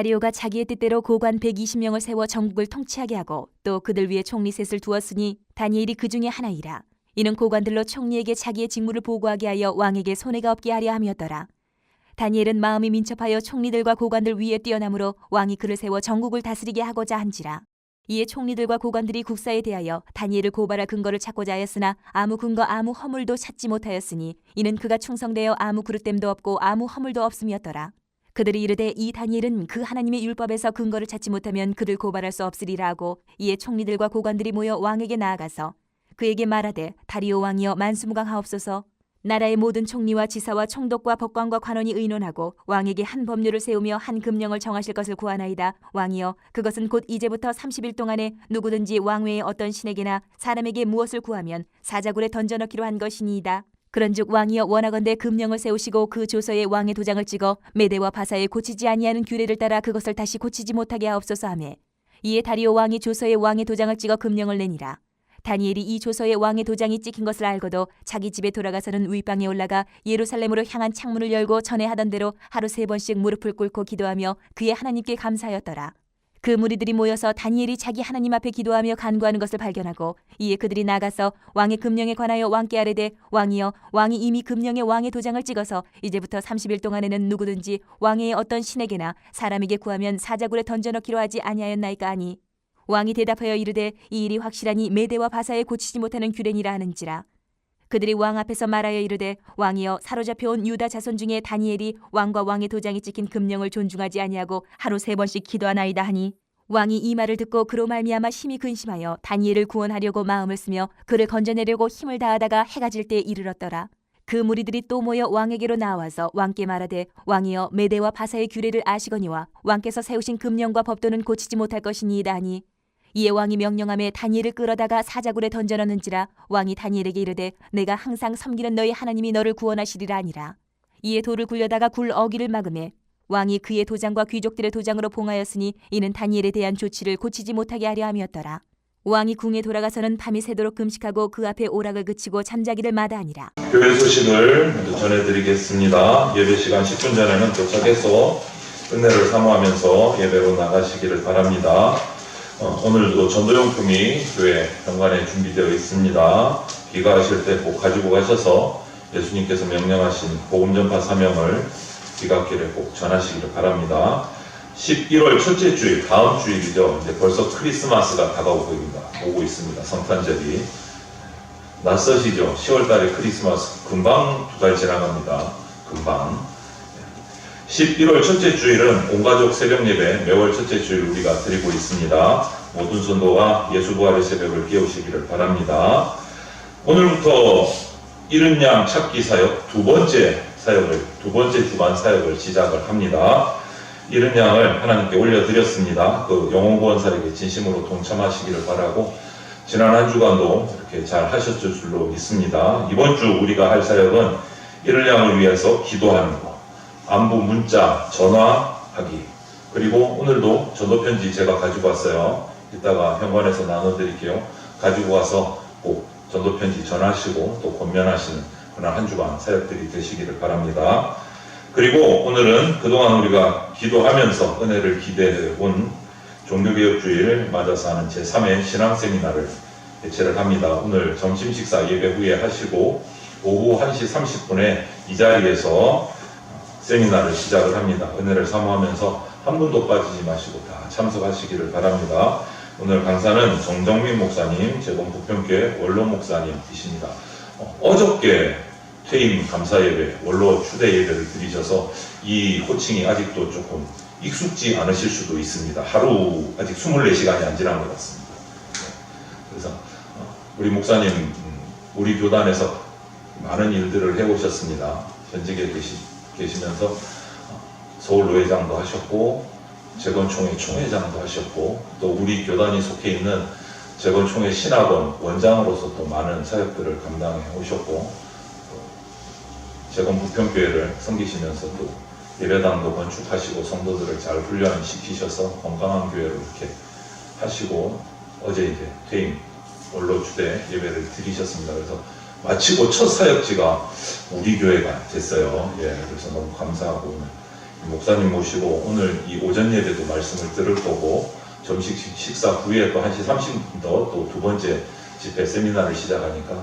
다리오가 자기의 뜻대로 고관 120명을 세워 전국을 통치하게 하고 또 그들 위에 총리 셋을 두었으니 다니엘이 그 중에 하나이라. 이는 고관들로 총리에게 자기의 직무를 보고하게 하여 왕에게 손해가 없게 하려 함이었더라. 다니엘은 마음이 민첩하여 총리들과 고관들 위에 뛰어나므로 왕이 그를 세워 전국을 다스리게 하고자 한지라. 이에 총리들과 고관들이 국사에 대하여 다니엘을 고발할 근거를 찾고자 하였으나 아무 근거 아무 허물도 찾지 못하였으니 이는 그가 충성되어 아무 그릇됨도 없고 아무 허물도 없음이었더라. 그들이 이르되 이 다니엘은 그 하나님의 율법에서 근거를 찾지 못하면 그를 고발할 수 없으리라 하고 이에 총리들과 고관들이 모여 왕에게 나아가서 그에게 말하되 다리오 왕이여 만수무강하옵소서. 나라의 모든 총리와 지사와 총독과 법관과 관원이 의논하고 왕에게 한 법률을 세우며 한 금령을 정하실 것을 구하나이다. 왕이여 그것은 곧 이제부터 30일 동안에 누구든지 왕 외에 어떤 신에게나 사람에게 무엇을 구하면 사자굴에 던져넣기로 한 것이니이다. 그런즉 왕이여 원하건대 금령을 세우시고 그 조서에 왕의 도장을 찍어 메대와 바사에 고치지 아니하는 규례를 따라 그것을 다시 고치지 못하게 하옵소서 하매 이에 다리오 왕이 조서에 왕의 도장을 찍어 금령을 내니라. 다니엘이 이 조서에 왕의 도장이 찍힌 것을 알고도 자기 집에 돌아가서는 윗방에 올라가 예루살렘으로 향한 창문을 열고 전에 하던 대로 하루 3번씩 무릎을 꿇고 기도하며 그의 하나님께 감사하였더라. 그 무리들이 모여서 다니엘이 자기 하나님 앞에 기도하며 간구하는 것을 발견하고 이에 그들이 나가서 왕의 금령에 관하여 왕께 아뢰되 왕이여 왕이 이미 금령에 왕의 도장을 찍어서 이제부터 30일 동안에는 누구든지 왕의 어떤 신에게나 사람에게 구하면 사자굴에 던져넣기로 하지 아니하였나이까 하니 왕이 대답하여 이르되 이 일이 확실하니 메대와 바사에 고치지 못하는 규례니라 하는지라. 그들이 왕 앞에서 말하여 이르되 왕이여 사로잡혀온 유다 자손 중에 다니엘이 왕과 왕의 도장이 찍힌 금령을 존중하지 아니하고 하루 3번씩 기도하나이다 하니 왕이 이 말을 듣고 그로 말미암아 심히 근심하여 다니엘을 구원하려고 마음을 쓰며 그를 건져내려고 힘을 다하다가 해가 질 때에 이르렀더라. 그 무리들이 또 모여 왕에게로 나와서 왕께 말하되 왕이여 메대와 바사의 규례를 아시거니와 왕께서 세우신 금령과 법도는 고치지 못할 것이니이다 하니 이에 왕이 명령하며 다니엘을 끌어다가 사자굴에 던져넣는지라. 왕이 다니엘에게 이르되 내가 항상 섬기는 너희 하나님이 너를 구원하시리라 하니라. 이에 돌을 굴려다가 굴 어기를 막으매 왕이 그의 도장과 귀족들의 도장으로 봉하였으니 이는 다니엘에 대한 조치를 고치지 못하게 하려 함이었더라. 왕이 궁에 돌아가서는 밤이 새도록 금식하고 그 앞에 오락을 그치고 잠자기를 마다하니라. 교회 소식을 먼저 전해드리겠습니다. 예배 시간 10분 전에는 도착해서 은혜를 사모하면서 예배로 나가시기를 바랍니다. 오늘도 전도용품이 교회 현관에 준비되어 있습니다. 귀가하실 때 꼭 가지고 가셔서 예수님께서 명령하신 복음 전파 사명을 귀갓길에 꼭 전하시기를 바랍니다. 11월 첫째 주일, 다음 주일이죠. 이제 벌써 크리스마스가 다가오고 있습니다. 성탄절이. 낯서시죠? 10월 달에 크리스마스 금방 2달 지나갑니다. 금방. 11월 첫째 주일은 온가족 새벽 예배 매월 첫째 주일 우리가 드리고 있습니다. 모든 성도가 예수부활의 새벽을 깨우시기를 바랍니다. 오늘부터 이른 양 찾기 사역 두 번째 주간 사역을 시작을 합니다. 이른 양을 하나님께 올려드렸습니다. 그 영혼구원사에게 진심으로 동참하시기를 바라고 지난 한 주간도 이렇게 잘 하셨을 줄로 믿습니다. 이번 주 우리가 할 사역은 이른 양을 위해서 기도하는 것, 안부 문자 전화하기, 그리고 오늘도 전도편지 제가 가지고 왔어요. 이따가 현관에서 나눠드릴게요. 가지고 와서 꼭 전도편지 전하시고 또 권면하시는 그런 한 주간 사역들이 되시기를 바랍니다. 그리고 오늘은 그동안 우리가 기도하면서 은혜를 기대해온 종교개혁주일 맞아서 하는 제3회 신앙세미나를 개최를 합니다. 오늘 점심 식사 예배 후에 하시고 오후 1시 30분에 이 자리에서 세미나를 시작을 합니다. 은혜를 사모하면서 한 분도 빠지지 마시고 다 참석하시기를 바랍니다. 오늘 강사는 정정민 목사님, 제공 부평교회 원로 목사님이십니다. 어저께 퇴임 감사예배, 원로 추대 예배를 드리셔서 이 호칭이 아직도 조금 익숙지 않으실 수도 있습니다. 하루 아직 24시간이 안 지난 것 같습니다. 그래서 우리 목사님, 우리 교단에서 많은 일들을 해오셨습니다. 현직에 계시면서 서울노회장도 하셨고 재건총회 총회장도 하셨고 또 우리 교단이 속해 있는 재건총회 신학원 원장으로서 또 많은 사역들을 감당해 오셨고 재건 부평교회를 섬기시면서 또 예배당도 건축하시고 성도들을 잘 훈련시키셔서 건강한 교회로 이렇게 하시고 어제 이제 퇴임 원로 주대 예배를 드리셨습니다. 그래서 마치고 첫 사역지가 우리 교회가 됐어요. 예, 그래서 너무 감사하고 목사님 모시고 오늘 이 오전 예배도 말씀을 들을 거고 점심 식사 후에 또 1시 30분 또 두 번째 집회 세미나를 시작하니까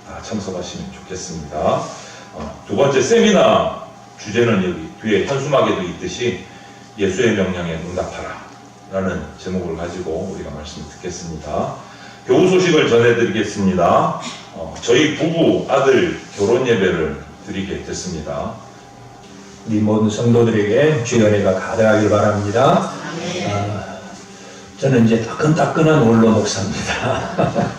다 참석하시면 좋겠습니다. 두 번째 세미나 주제는 여기 뒤에 현수막에도 있듯이 예수의 명령에 응답하라 라는 제목을 가지고 우리가 말씀을 듣겠습니다. 교우 소식을 전해드리겠습니다. 저희 부부 아들 결혼 예배를 드리게 됐습니다. 우리 모든 성도들에게 주의 은혜가 가득하길 바랍니다. 저는 이제 따끈따끈한 원로 목사입니다.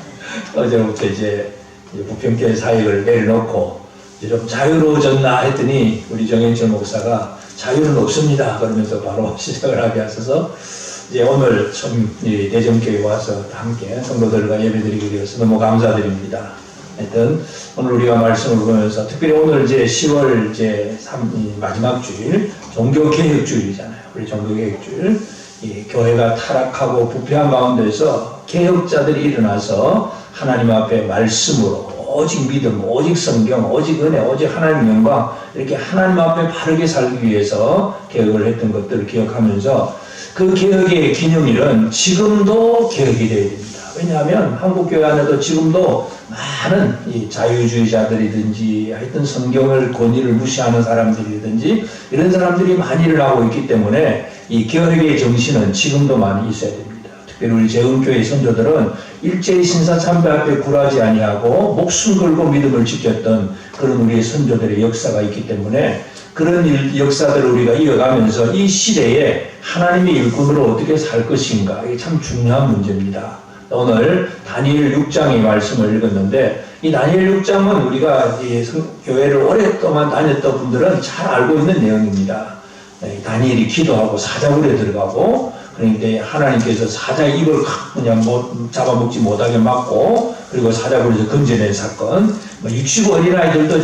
어제부터 이제 부평교회 사역을 내려놓고 이제 좀 자유로워졌나 했더니 우리 정현철 목사가 자유는 없습니다 그러면서 바로 시작을 하게 하셔서 이제 오늘 좀 대전교회 와서 함께 성도들과 예배드리게 되어서 너무 감사드립니다. 하여튼 오늘 우리가 말씀을 보면서 특별히 오늘 이제 10월 이제 마지막 주일 종교개혁주일이잖아요. 우리 종교개혁주일 교회가 타락하고 부패한 가운데서 개혁자들이 일어나서 하나님 앞에 말씀으로 오직 믿음, 오직 성경, 오직 은혜, 오직 하나님 영광 이렇게 하나님 앞에 바르게 살기 위해서 개혁을 했던 것들을 기억하면서 그 개혁의 기념일은 지금도 개혁이 되어야 됩니다. 왜냐하면 한국교회 안에도 지금도 많은 이 자유주의자들이든지 하여튼 성경을 권위를 무시하는 사람들이든지 이런 사람들이 많이 일어나고 있기 때문에 이 개혁의 정신은 지금도 많이 있어야 됩니다. 특별히 우리 재흥교회 선조들은 일제히 신사참배 앞에 굴하지 아니하고 목숨 걸고 믿음을 지켰던 그런 우리의 선조들의 역사가 있기 때문에 그런 역사들을 우리가 이어가면서 이 시대에 하나님의 일꾼으로 어떻게 살 것인가 이게 참 중요한 문제입니다. 오늘 다니엘 6장의 말씀을 읽었는데 이 다니엘 6장은 우리가 이 교회를 오랫동안 다녔던 분들은 잘 알고 있는 내용입니다. 다니엘이 기도하고 사자굴에 들어가고 그런데 하나님께서 사자의 입을 그냥 잡아먹지 못하게 막고 그리고 사자굴에서 건져낸 사건 유치부 어린아이들도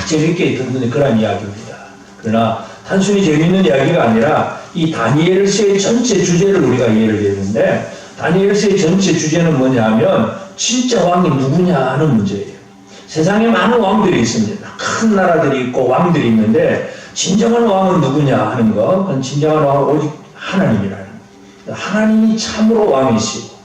재밌게 듣는 그런 이야기입니다. 그러나 단순히 재밌는 이야기가 아니라 이 다니엘서의 전체 주제를 우리가 이해를 했는데 다니엘서의 전체 주제는 뭐냐 하면 진짜 왕이 누구냐 하는 문제예요. 세상에 많은 왕들이 있습니다. 큰 나라들이 있고 왕들이 있는데 진정한 왕은 누구냐 하는 거 그건 진정한 왕은 오직 하나님이라는 거예요. 하나님이 참으로 왕이시고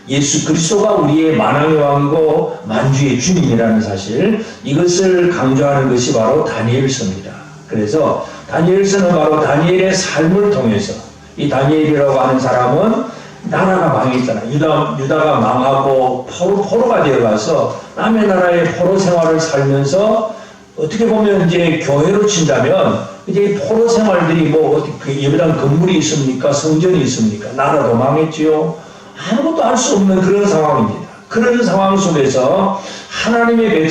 예수 그리스도가 우리의 만왕의 왕이고 만주의 주님이라는 사실 이것을 강조하는 것이 바로 다니엘서입니다. 그래서 다니엘서는 바로 다니엘의 삶을 통해서 이 다니엘이라고 하는 사람은 나라가 망했잖아요. 유다가 망하고 포로가 되어가서 남의 나라의 포로 생활을 살면서 어떻게 보면 이제 교회로 친다면 이제 포로 생활들이 예배당 건물이 있습니까? 성전이 있습니까? 나라도 망했지요. 아무것도 할 수 없는 그런 상황입니다. 그런 상황 속에서 하나님의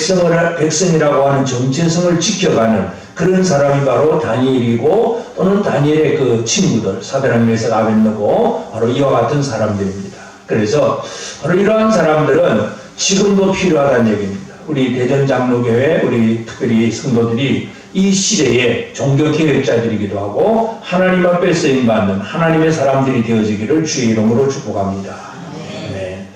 백성이라고 하는 정체성을 지켜가는 그런 사람이 바로 다니엘이고 또는 다니엘의 그 친구들 사드락 메삭 아벳느고 바로 이와 같은 사람들입니다. 그래서 바로 이러한 사람들은 지금도 필요하다는 얘기입니다. 우리 대전장로교회 우리 특별히 성도들이 이 시대에 종교개혁자들이기도 하고 하나님 앞에 쓰임받는 하나님의 사람들이 되어지기를 주의 이름으로 축복합니다. 네.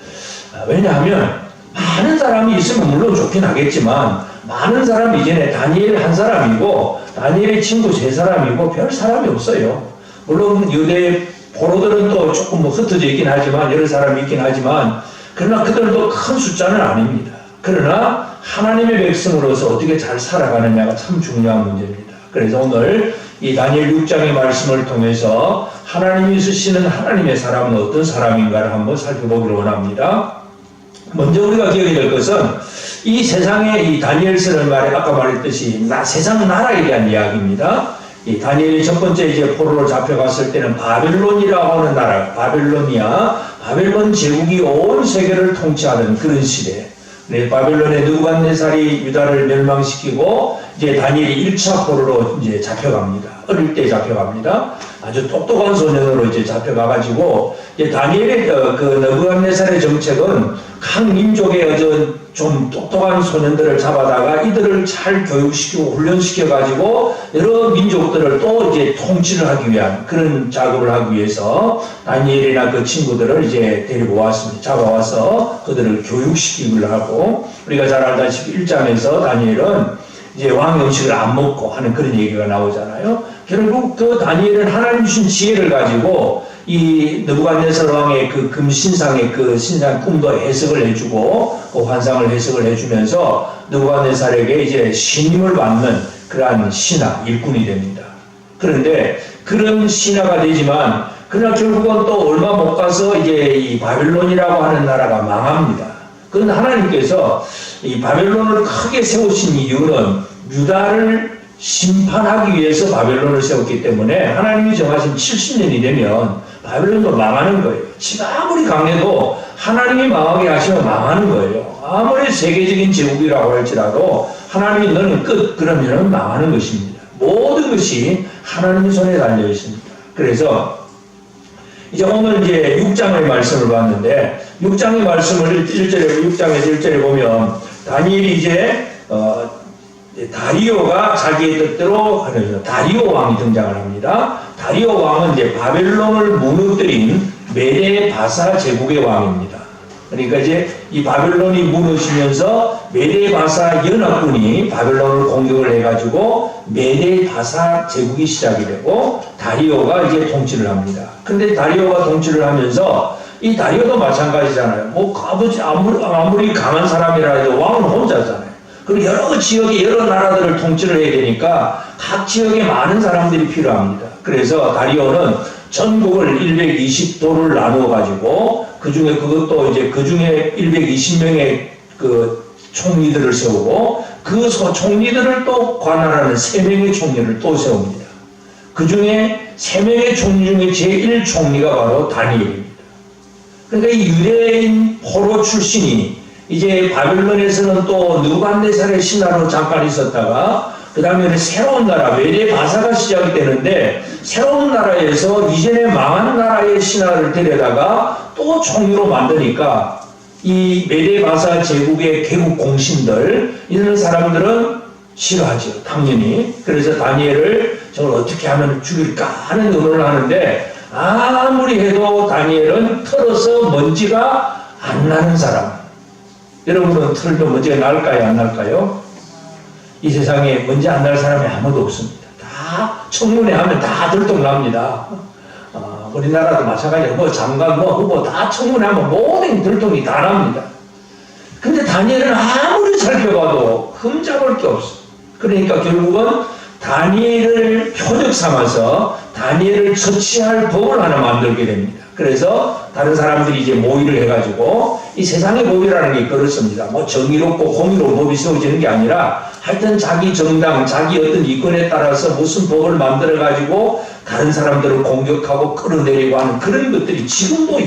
왜냐하면 많은 사람이 있으면 물론 좋긴 하겠지만 많은 사람이 이전에 다니엘 한 사람이고 다니엘의 친구 3사람이고 별 사람이 없어요. 물론 유대 포로들은 또 조금 흩어져 있긴 하지만 여러 사람이 있긴 하지만 그러나 그들도 큰 숫자는 아닙니다. 그러나 하나님의 백성으로서 어떻게 잘 살아가느냐가 참 중요한 문제입니다. 그래서 오늘 이 다니엘 6장의 말씀을 통해서 하나님이 쓰시는 하나님의 사람은 어떤 사람인가를 한번 살펴보기를 원합니다. 먼저 우리가 기억해야 될 것은 이 세상의 이 다니엘서를 아까 말했듯이 세상 나라에 대한 이야기입니다. 이 다니엘이 첫 번째 이제 포로로 잡혀갔을 때는 바벨론이라고 하는 나라, 바벨론 제국이 온 세계를 통치하던 그런 시대. 네, 바벨론의 느부갓네살이 유다를 멸망시키고 이제 다니엘이 1차 포로로 이제 잡혀갑니다. 어릴 때 잡혀갑니다. 아주 똑똑한 소년으로 이제 잡혀가가지고 이제 다니엘의 그 느부갓네살의 정책은 각 민족의 좀 똑똑한 소년들을 잡아다가 이들을 잘 교육시키고 훈련시켜가지고 여러 민족들을 또 이제 통치를 하기 위한 그런 작업을 하기 위해서 다니엘이나 그 친구들을 이제 데리고 왔습니다. 잡아와서 그들을 교육시키기를 하고 우리가 잘 알다시피 1장에서 다니엘은 이제 왕의 음식을 안 먹고 하는 그런 얘기가 나오잖아요. 결국 그 다니엘은 하나님 주신 지혜를 가지고 이 느부갓네살 왕의 그 금신상의 그 신상 꿈도 해석을 해주고 그 환상을 해석을 해주면서 느부갓네살에게 이제 신임을 받는 그러한 신하 일꾼이 됩니다. 그런데 그런 신하가 되지만 그러나 결국은 또 얼마 못 가서 이제 이 바벨론이라고 하는 나라가 망합니다. 그건 하나님께서 이 바벨론을 크게 세우신 이유는 유다를 심판하기 위해서 바벨론을 세웠기 때문에 하나님이 정하신 70년이 되면 바벨론도 망하는 거예요. 지가 아무리 강해도 하나님이 망하게 하시면 망하는 거예요. 아무리 세계적인 제국이라고 할지라도 하나님이 너는 끝 그러면 망하는 것입니다. 모든 것이 하나님의 손에 달려 있습니다. 그래서 이제 오늘 이제 6장의 말씀을 봤는데 6장의 말씀을 6장에서 1절에 보면 다니엘이 이제 다리오가 자기의 뜻대로 하는 다리오 왕이 등장을 합니다. 다리오 왕은 이제 바벨론을 무너뜨린 메데 바사 제국의 왕입니다. 그러니까 이제 이 바벨론이 무너지면서 메데 바사 연합군이 바벨론을 공격을 해가지고 메데 바사 제국이 시작이 되고 다리오가 이제 통치를 합니다. 근데 다리오가 통치를 하면서 이 다리오도 마찬가지잖아요. 뭐 아무리 강한 사람이라 해도 왕은 혼자잖아요. 그리고 여러 지역에 여러 나라들을 통치를 해야 되니까 각 지역에 많은 사람들이 필요합니다. 그래서 다리오는 전국을 120도를 나누어 가지고 그 중에 그것도 이제 그 중에 120명의 그 총리들을 세우고 그 총리들을 또 관할하는 3명의 총리를 또 세웁니다. 그 중에 3명의 총리 중에 제1총리가 바로 다니엘입니다. 그러니까 이 유대인 포로 출신이 이제 바벨론에서는 또 느부갓네살의 신하로 잠깐 있었다가 그 다음에는 새로운 나라 메데 바사가 시작이 되는데 새로운 나라에서 이전에 망한 나라의 신하를 데려다가 또 총리로 만드니까 이 메데 바사 제국의 개국 공신들 이런 사람들은 싫어하죠 당연히. 그래서 다니엘을 저걸 어떻게 하면 죽일까 하는 의논을 하는데 아무리 해도 다니엘은 털어서 먼지가 안 나는 사람. 여러분은 털도 먼지가 날까요 안 날까요? 이 세상에 먼지 안 날 사람이 아무도 없습니다. 다 청문회 하면 다 들통납니다. 우리나라도 마찬가지예요. 뭐 장관, 뭐 후보 다 청문회 하면 모든 들통이 다 납니다. 근데 다니엘은 아무리 살펴봐도 흠잡을 게 없어. 그러니까 결국은 다니엘을 표적 삼아서 다니엘을 처치할 법을 하나 만들게 됩니다. 그래서 다른 사람들이 이제 모의를 해가지고 이 세상의 법이라는 게 그렇습니다. 뭐 정의롭고 공의로운 법이 세워지는 게 아니라 하여튼 자기 정당, 자기 어떤 이권에 따라서 무슨 법을 만들어가지고 다른 사람들을 공격하고 끌어내리고 하는 그런 것들이 지금도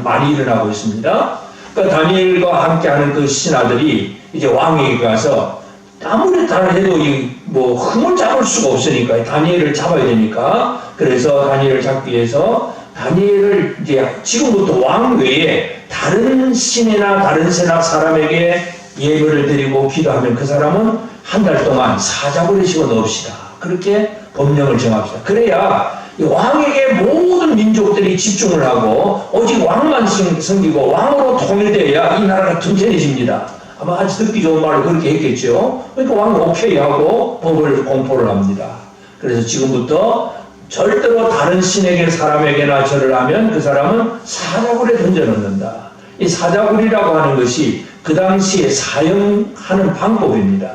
많이 일어나고 있습니다. 그러니까 다니엘과 함께하는 그 신하들이 이제 왕에게 가서 아무리 다 해도 뭐 흠을 잡을 수가 없으니까 다니엘을 잡아야 되니까 그래서 다니엘을 잡기 위해서 다니엘을 이제 지금부터 왕 외에 다른 신이나 다른 세락 사람에게 예배를 드리고 기도하면 그 사람은 한 달 동안 사자굴에 집어 넣읍시다. 그렇게 법령을 정합시다. 그래야 왕에게 모든 민족들이 집중을 하고 오직 왕만 섬기고 왕으로 통일돼야 이 나라가 튼튼해집니다. 아마 아주 듣기 좋은 말을 그렇게 했겠죠. 그러니까 왕은 오케이 하고 법을 공포를 합니다. 그래서 지금부터 절대로 다른 신에게 사람에게나 절을 하면 그 사람은 사자굴에 던져넣는다. 이 사자굴이라고 하는 것이 그 당시에 사형하는 방법입니다.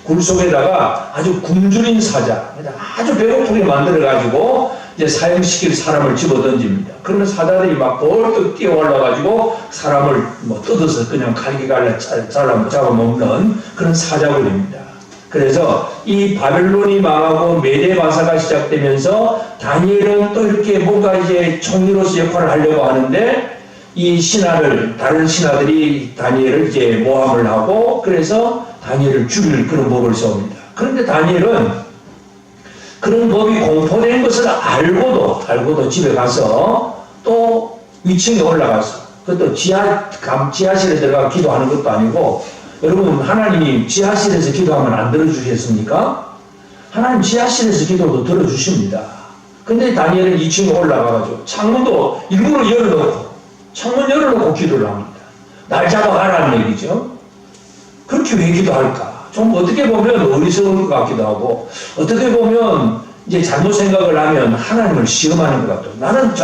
굴 속에다가 아주 굶주린 사자, 아주 배고프게 만들어가지고 이제 사형시킬 사람을 집어 던집니다. 그러면 사자들이 막 벌떡 뛰어 올라가지고 사람을 뭐 뜯어서 그냥 갈기갈래 잡아먹는 그런 사자굴입니다. 그래서 이 바벨론이 망하고 메데 바사가 시작되면서 다니엘은 또 이렇게 뭔가 이제 총리로서 역할을 하려고 하는데 이 신하를 다른 신하들이 다니엘을 이제 모함을 하고 그래서 다니엘을 죽일 그런 법을 세웁니다. 그런데 다니엘은 그런 법이 공포된 것을 알고도 집에 가서 또 위층에 올라가서 그것도 지하실에 들어가 기도하는 것도 아니고 여러분 하나님이 지하실에서 기도하면 안 들어주겠습니까? 하나님 지하실에서 기도도 들어주십니다. 근데 다니엘은 2층에 올라가가지고 창문도 일부러 창문 열어놓고 기도를 합니다. 날 잡아가라는 얘기죠. 그렇게 왜 기도할까? 좀 어떻게 보면 어리석은 것 같기도 하고 어떻게 보면 이제 잘못 생각을 하면 하나님을 시험하는 것 같아요. 나는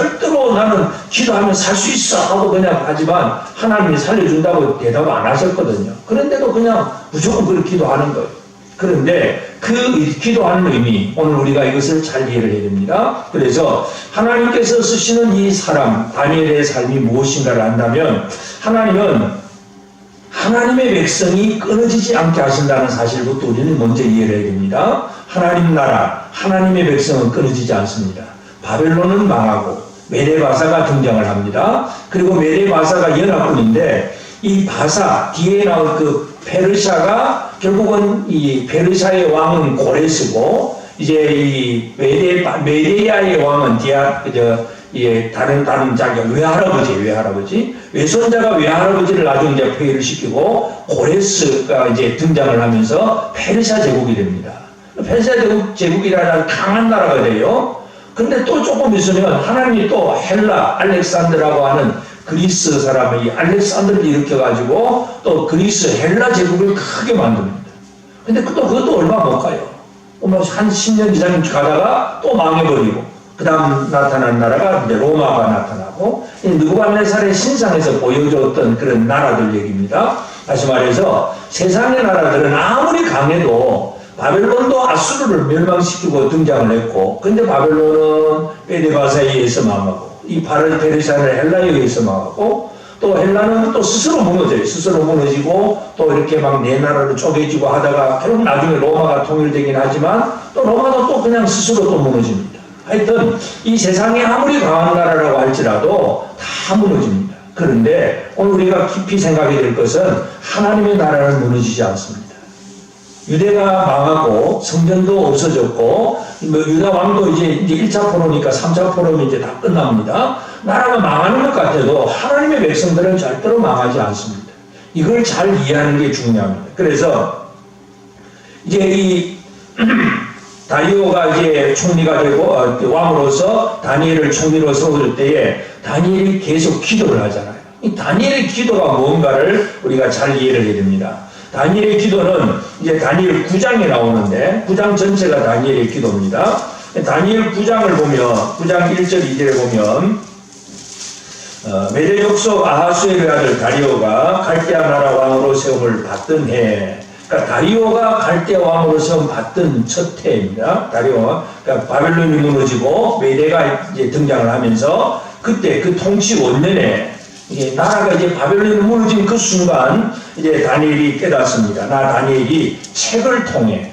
기도하면 살 수 있어 하고 그냥 하지만 하나님이 살려준다고 대답 안 하셨거든요. 그런데도 그냥 무조건 그렇게 기도하는 거예요. 그런데 그 기도하는 의미, 오늘 우리가 이것을 잘 이해를 해야 됩니다. 그래서 하나님께서 쓰시는 이 사람, 다니엘의 삶이 무엇인가를 안다면 하나님은 하나님의 백성이 끊어지지 않게 하신다는 사실부터 우리는 먼저 이해를 해야 됩니다. 하나님 나라, 하나님의 백성은 끊어지지 않습니다. 바벨론은 망하고 메레바사가 등장을 합니다. 그리고 메레바사가 연합군인데 이 바사, 뒤에 나올 그 페르시아가 결국은 이 페르시아의 왕은 고레스고 이제 이 메레야의 왕은 다른 자기가 외할아버지 외손자가 외할아버지를 나중에 이제 폐위를 시키고 고레스가 이제 등장을 하면서 페르시아 제국이 됩니다. 페르시아 제국이라는 강한 나라가 돼요. 근데 또 조금 있으면 하나님이 또 헬라 알렉산드라고 하는 그리스 사람이 알렉산드를 일으켜가지고 또 그리스 헬라 제국을 크게 만듭니다. 근데 그것도 얼마 못 가요. 한 10년 이상 가다가 또 망해버리고 그 다음 나타난 나라가 이제 로마가 나타나고 느부갓네살의 신상에서 보여줬던 그런 나라들 얘기입니다. 다시 말해서 세상의 나라들은 아무리 강해도 바벨론도 아수르를 멸망시키고 등장을 했고 근데 바벨론은 메레바사에 의해서 망하고 이 페르시아는 헬라에 의해서 망하고 또 헬라는 또 스스로 무너져요. 스스로 무너지고 또 이렇게 막 네 나라로 쪼개지고 하다가 결국 나중에 로마가 통일되긴 하지만 또 로마도 또 그냥 스스로 또 무너집니다. 하여튼 이 세상에 아무리 강한 나라라고 할지라도 다 무너집니다. 그런데 오늘 우리가 깊이 생각해야 될 것은 하나님의 나라는 무너지지 않습니다. 유대가 망하고 성전도 없어졌고 유다 왕도 이제 1차 포로니까 3차 포로면 이제 다 끝납니다. 나라가 망하는 것 같아도 하나님의 백성들은 절대로 망하지 않습니다. 이걸 잘 이해하는 게 중요합니다. 그래서 이제 이 다리오가 이제 총리가 되고 왕으로서 다니엘을 총리로 세워줄 때에 다니엘이 계속 기도를 하잖아요. 이 다니엘의 기도가 무언가를 우리가 잘 이해를 해야 됩니다. 다니엘의 기도는 이제 다니엘 9장에 나오는데 9장 전체가 다니엘의 기도입니다. 다니엘 9장을 보면 9장 1절 2절에 보면 메대 족속 아하수에르의 아들 다리오가 갈대아 나라 왕으로 세움을 받던 해, 그러니까 다리오가 갈대아 왕으로 세움 받던 첫 해입니다. 다리오가 그러니까 바벨론이 무너지고 메대가 이제 등장을 하면서 그때 그 통치 원년에 나라가 이제 바벨론이 무너진 그 순간 이제 다니엘이 깨닫습니다. 나 다니엘이 책을 통해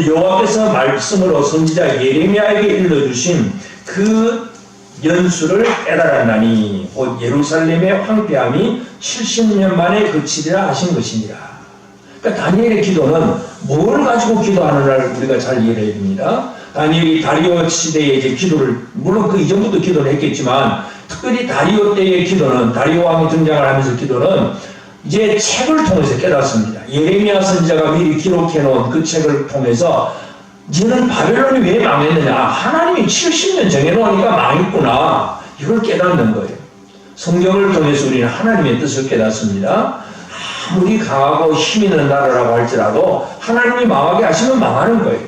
여호와께서 말씀으로 선지자 예레미야에게 일러주신 그 연수를 깨달았나니 곧 예루살렘의 황폐함이 70년 만에 그치리라 하신 것이니라. 그러니까 다니엘의 기도는 뭘 가지고 기도하는가를 우리가 잘 이해해야 됩니다. 다니엘이 다리오 시대에 이제 기도를 물론 그 이전부터 기도를 했겠지만 특별히 다리오 때의 기도는 다리오 왕이 등장을 하면서 기도는 이제 책을 통해서 깨닫습니다. 예레미야 선지자가 미리 기록해 놓은 그 책을 통해서 이제는 바벨론이 왜 망했느냐, 하나님이 70년 정해놓으니까 망했구나, 이걸 깨닫는 거예요. 성경을 통해서 우리는 하나님의 뜻을 깨닫습니다. 아무리 강하고 힘 있는 나라라고 할지라도 하나님이 망하게 하시면 망하는 거예요.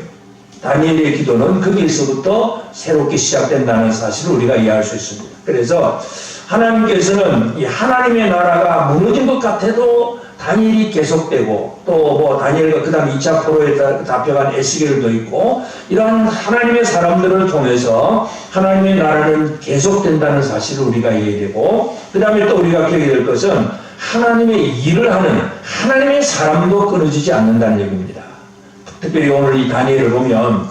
다니엘의 기도는 거기에서부터 새롭게 시작된다는 사실을 우리가 이해할 수 있습니다. 그래서 하나님께서는 이 하나님의 나라가 무너진 것 같아도 다니엘이 계속되고 또 뭐 다니엘과 그 다음 2차 포로에 잡혀간 에스겔도 있고 이러한 하나님의 사람들을 통해서 하나님의 나라는 계속된다는 사실을 우리가 이해되고 그 다음에 또 우리가 기억해야 될 것은 하나님의 일을 하는 하나님의 사람도 끊어지지 않는다는 얘기입니다. 특별히 오늘 이 다니엘을 보면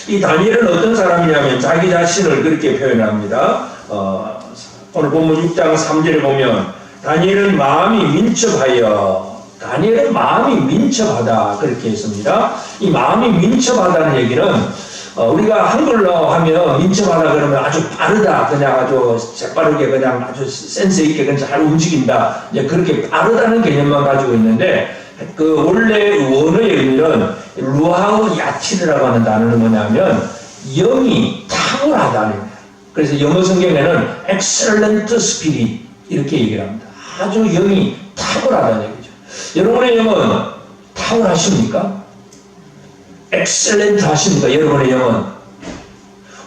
이 다니엘은 어떤 사람이냐면 자기 자신을 그렇게 표현합니다. 오늘 본문 6장 3절에 보면 다니엘은 마음이 민첩하다 그렇게 했습니다. 이 마음이 민첩하다는 얘기는 우리가 한글로 하면 민첩하다 그러면 아주 빠르다, 그냥 아주 재빠르게 그냥 아주 센스 있게 그냥 잘 움직인다, 이제 그렇게 빠르다는 개념만 가지고 있는데 그 원래 원어의 의미는 루하우 야티르라고 하는 단어는 뭐냐면 영이 탁월하다는 거예요. 그래서 영어 성경에는 excellent spirit 이렇게 얘기를 합니다. 아주 영이 탁월하다는 얘기죠. 여러분의 영은 탁월하십니까? 엑셀런트 하십니까? 여러분의 영은.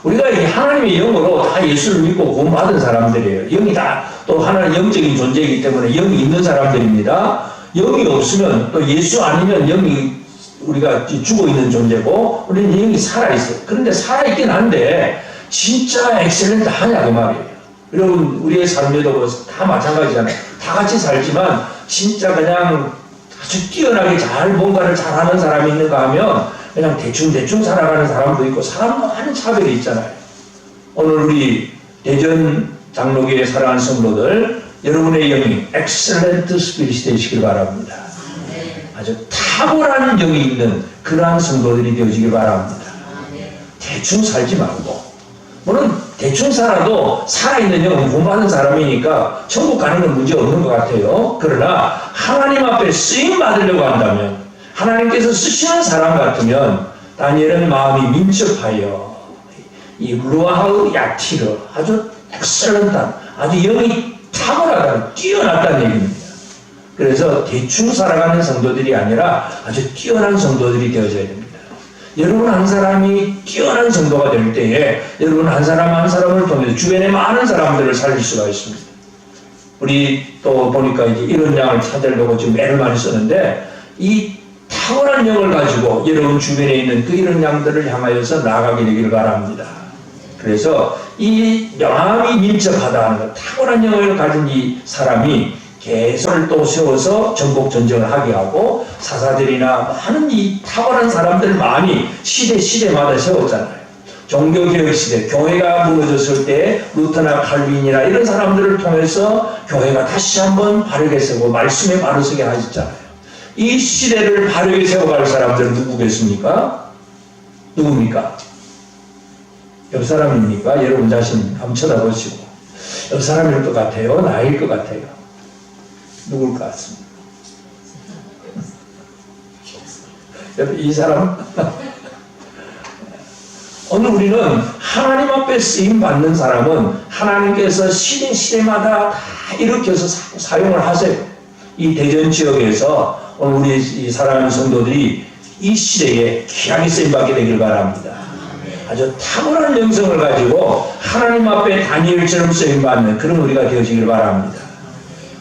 우리가 이 하나님의 영으로 다 예수를 믿고 구원받은 사람들이에요. 영이 다 또 하나는 영적인 존재이기 때문에 영이 있는 사람들입니다. 영이 없으면 또 예수 아니면 영이 우리가 죽어 있는 존재고 우리는 영이 살아있어요. 그런데 살아있긴 한데 진짜 엑셀런트 하냐 그 말이에요. 여러분 우리의 삶에도 다 마찬가지잖아요. 다 같이 살지만 진짜 그냥 아주 뛰어나게 잘 뭔가를 잘하는 사람이 있는가 하면 그냥 대충 살아가는 사람도 있고 사람도 많은 차별이 있잖아요. 오늘 우리 대전 장로교회 사랑하는 성도들 여러분의 영이 엑셀런트 스피릿이 되시길 바랍니다. 아주 탁월한 영이 있는 그러한 성도들이 되어지길 바랍니다. 대충 살지 말고 물론 대충 살아도 살아있는 영은 구원받은 사람이니까 천국 가는 건 문제 없는 것 같아요. 그러나 하나님 앞에 쓰임 받으려고 한다면 하나님께서 쓰시는 사람 같으면 다니엘은 마음이 민첩하여 이 루아하우 야티르 아주 엑셀런트한 아주 영이 탁월하다 뛰어났다는 얘기입니다. 그래서 대충 살아가는 성도들이 아니라 아주 뛰어난 성도들이 되어져야 됩니다. 여러분 한 사람이 뛰어난 성도가 될 때에 여러분 한 사람 한 사람을 통해서 주변에 많은 사람들을 살릴 수가 있습니다. 우리 또 보니까 이제 이런 양을 찾으려고 지금 애를 많이 쓰는데 이 탁월한 영을 가지고 여러분 주변에 있는 그 이런 양들을 향하여서 나아가게 되기를 바랍니다. 그래서 이 마음이 민첩하다는 것, 탁월한 영을 가진 이 사람이 계속을 또 세워서 전국 전쟁을 하게 하고 사사들이나 많은 이 탁월한 사람들 많이 시대마다 세웠잖아요. 종교개혁 시대, 교회가 무너졌을 때 루터나 칼빈이나 이런 사람들을 통해서 교회가 다시 한번 바르게 세고 말씀에 바로 서게 하셨잖아요. 이 시대를 바르게 세워갈 사람들은 누구겠습니까? 누굽니까? 옆 사람입니까? 여러분 자신 한번 쳐다보시고 옆 사람일 것 같아요? 나일 것 같아요? 누굴 것 같습니다? 이 사람? 오늘 우리는 하나님 앞에 쓰임 받는 사람은 하나님께서 시대마다 다 일으켜서 사용을 하세요. 이 대전 지역에서 오늘 우리 이 사랑하는 성도들이 이 시대에 귀하게 쓰임 받게 되길 바랍니다. 아주 탁월한 영성을 가지고 하나님 앞에 다니엘처럼 쓰임받는 그런 우리가 되어지길 바랍니다.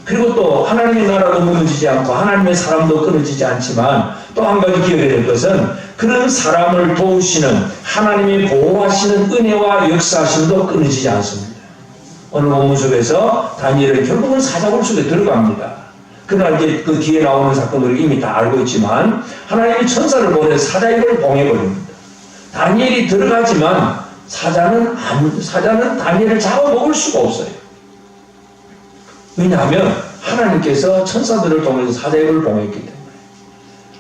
그리고 또 하나님의 나라도 무너지지 않고 하나님의 사람도 끊어지지 않지만 또 한 가지 기억해야 될 것은 그런 사람을 도우시는 하나님의 보호하시는 은혜와 역사하심도 끊어지지 않습니다. 오늘 본문 속에서 다니엘은 결국은 사자굴 속에 들어갑니다. 그러나 이제 그 뒤에 나오는 사건들을 이미 다 알고 있지만 하나님이 천사를 보내서 사자굴을 봉해버립니다. 다니엘이 들어가지만 사자는 다니엘을 잡아먹을 수가 없어요. 왜냐하면 하나님께서 천사들을 통해서 사자굴을 봉했기 때문에.